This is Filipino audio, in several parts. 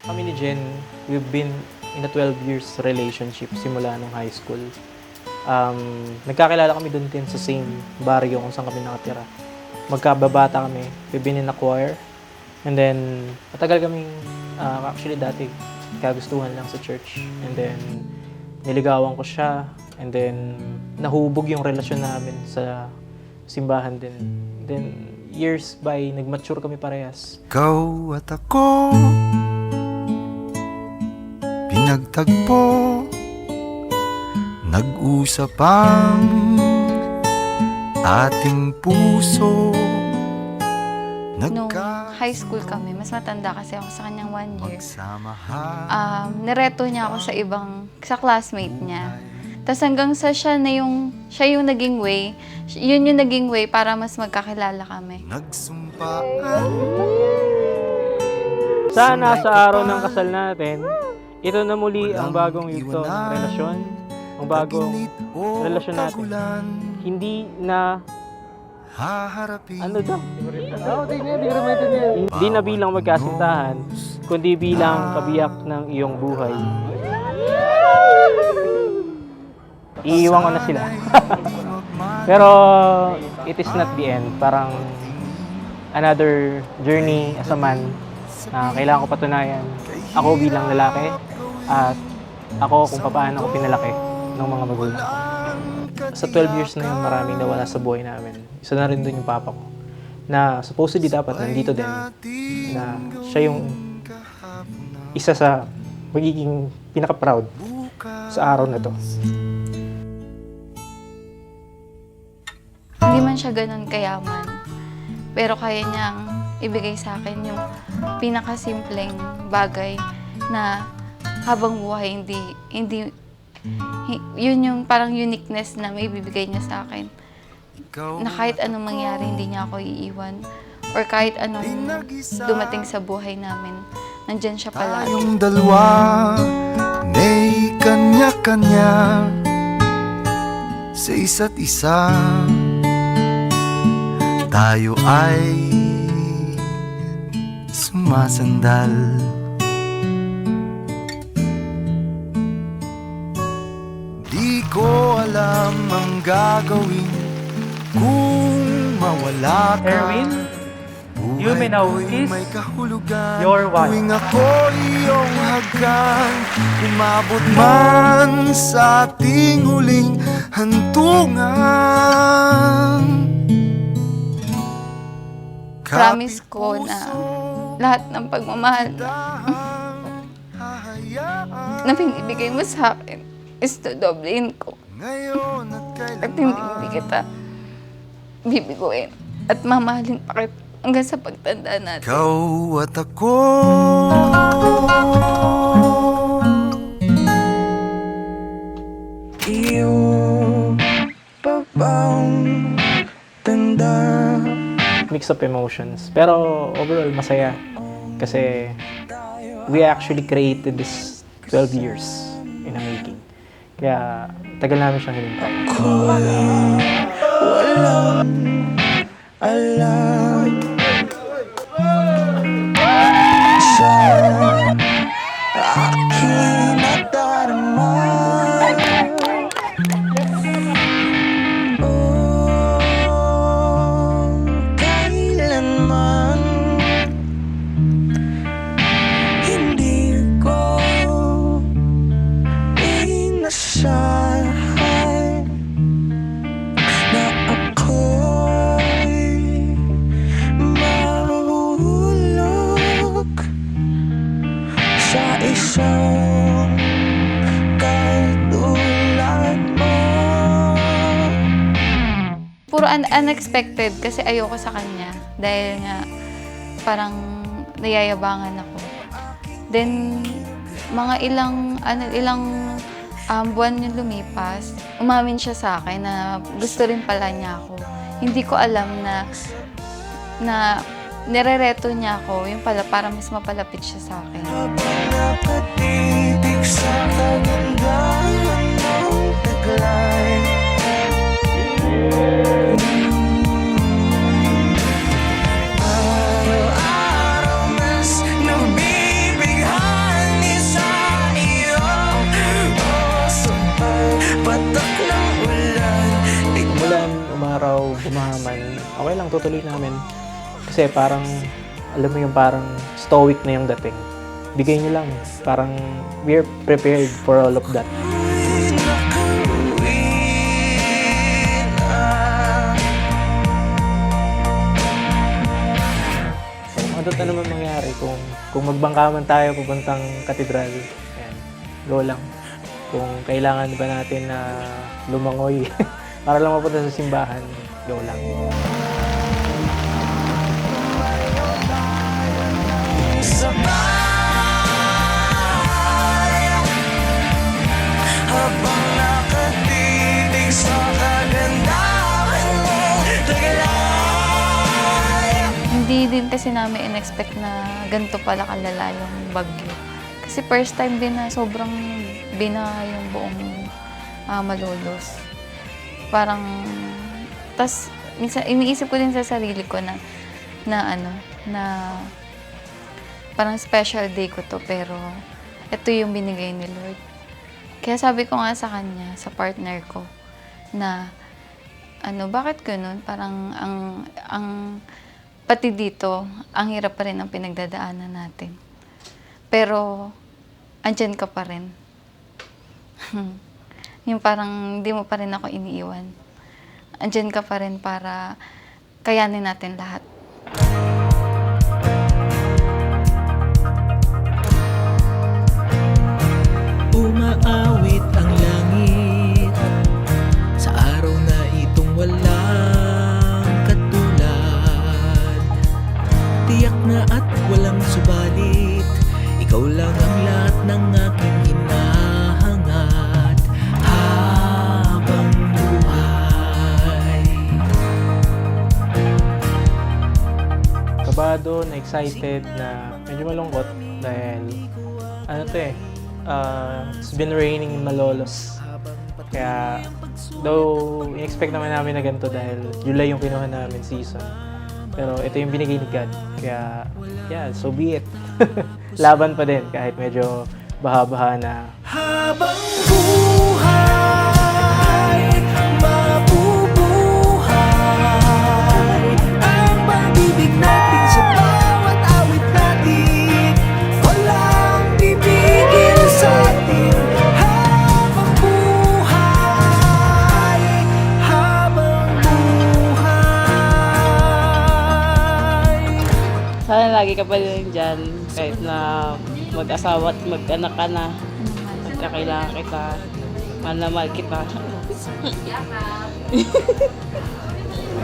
Kami ni Jen, we've been in a 12 years relationship simula nung high school. Nagkakilala kami doon din sa same barrio kung saan kami nakatira. Magkababata kami, we've been in a choir. And then, matagal kaming, actually dati, kagustuhan lang sa church. And then, niligawan ko siya. And then, nahubog yung relasyon namin sa simbahan din. Then, years by, nag-mature kami parehas. Ikaw at ako pinagtagpo, nag-usap ang ating puso. Nung high school kami, mas matanda kasi ako sa kanyang 1 year. Magsamahan. Nireto niya ako sa classmate niya. Tapos hanggang sa siya yung naging way, yun yung naging way para mas magkakilala kami. Nagsumpaan. Sana sa araw ng kasal natin, ito na muli ang bagong yugto ng relasyon, ang bagong relasyon natin. Hindi na, Haharapin. ano daw? Hindi na bilang magkasintahan, kundi bilang kabiyak ng iyong buhay. Iiwan ko na sila. Pero it is not the end. Parang another journey as a man na kailangan ko patunayan ako bilang lalaki at ako kung paano ako pinalaki ng mga magulang ko. Sa 12 years na yun, maraming nawala sa buhay namin. Isa na rin doon yung papa ko na supposedly dapat nandito din, na siya yung isa sa magiging pinaka-proud sa araw na to. Hindi man siya ganun kayaman, pero kaya niyang ibigay sa akin yung pinakasimpleng bagay na habang buhay yun yung parang uniqueness na may bibigay niya sa akin. Na kahit anong mangyari, hindi niya ako iiwan. Or kahit anong dumating sa buhay namin, nandyan siya palagi. Tayong dalawa may kanya-kanya sa isa't isa. Tayo ay sumasandal. Di ko alam ang gagawin kung mawala ka. Erwin, you may now kiss May kahulugan. your wife. Tuwing ako iyong hagkan, umabot man sa ating huling hantungan. Promise ko na lahat ng pagmamahal na binibigay mo sa akin is dodoblein ko. Ngayon at At hindi kita bibiguin. At mamahalin pa kita hanggang sa pagtanda natin. ikaw at ako. Iyong pagpang tanda. Mix of emotions. Pero overall, masaya. Kasi we actually created this 12 years in a making. Kaya tagal namin siyang hinintay. Walang alam sa aking nadarama. Oh, kailanman hindi ko inasahan na ako'y mahulog sa isang katulad mo. Puro unexpected kasi ayoko sa kanya. Dahil nga parang nayayabangan ako. Then, mga ilang buwan yung lumipas, umamin siya sa akin na gusto rin pala niya ako. Hindi ko alam na nirereto niya ako, yung pala para mas mapalapit siya sa akin. Nakatitig sa kagandahan ng taglay. Araw-araw mas nabibighay. okay lang, tutuloy namin. Kasi parang, alam mo yung parang stoic na yung dating. Bigay nyo lang. Parang, we're prepared for all of that. Nakauwi na. Ano naman mangyari kung magbangka man tayo pupuntang katedral, ayan, go lang. Kung kailangan ba natin na lumangoy para lang mapunta sa simbahan, go lang. Sabay habang nakatitig sa kagandahan mo, tagalay. Hindi din kasi namin in-expect na ganito pala kalala yung bagyo. Kasi first time din na sobrang binaha yung buong Malolos. Parang, tas minsan iniisip ko din sa sarili ko na parang special day ko to, pero ito yung binigay ni Lord. Kaya sabi ko nga sa kanya, sa partner ko, na bakit ganun? Parang ang pati dito, ang hirap pa rin ang pinagdadaanan natin. Pero, andyan ka pa rin. Yung parang hindi mo pa rin ako iniiwan. Andyan ka pa rin para kayanin natin lahat. Umaawit ang langit sa araw na itong walang katulad. Tiyak na at walang subalit, ikaw lang ang lahat ng aking hinahangat habang buhay. Kabado, na excited, na medyo malungkot dahil it's been raining in Malolos. Kaya, though in-expect naman namin na ganito dahil July yung kinuha namin season. Pero ito yung binigay ni God. Kaya, yeah, so be it. Laban pa din kahit medyo baha-baha na. Habang buhay, mabubuhay ang pag-ibig natin sa bawat awit natin. Walang pipigil sa atin. Habang buhay, habang buhay. Sana lagi ka pa rin dyan, kahit na mag-asawa at mag-anak ka na. Kailangan kita, mahal na mahal kita.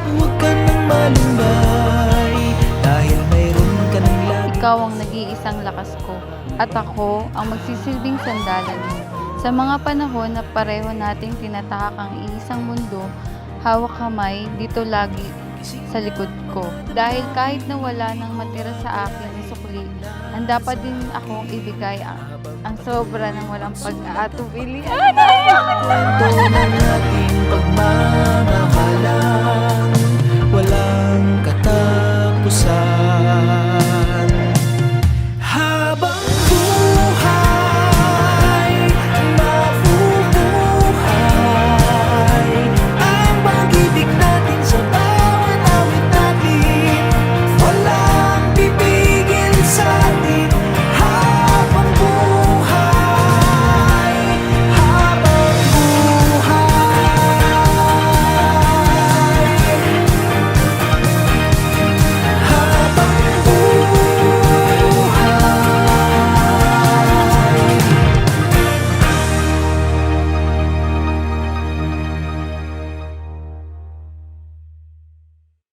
Huwag ka nang malumbay, dahil mayroon ka ng lagi. Ikaw ang nag-iisang lakas ko, at ako ang magsisilbing sandalan mo. Sa mga panahon na pareho nating tinatahak ang iisang mundo, hawak kamay dito lagi sa likod ko. Dahil kahit na wala nang matira sa akin na sukli, handa pa din akong ibigay ang sobra ng walang pag-aatubili. Kwento ng ating pagmamahalan, walang katapusan.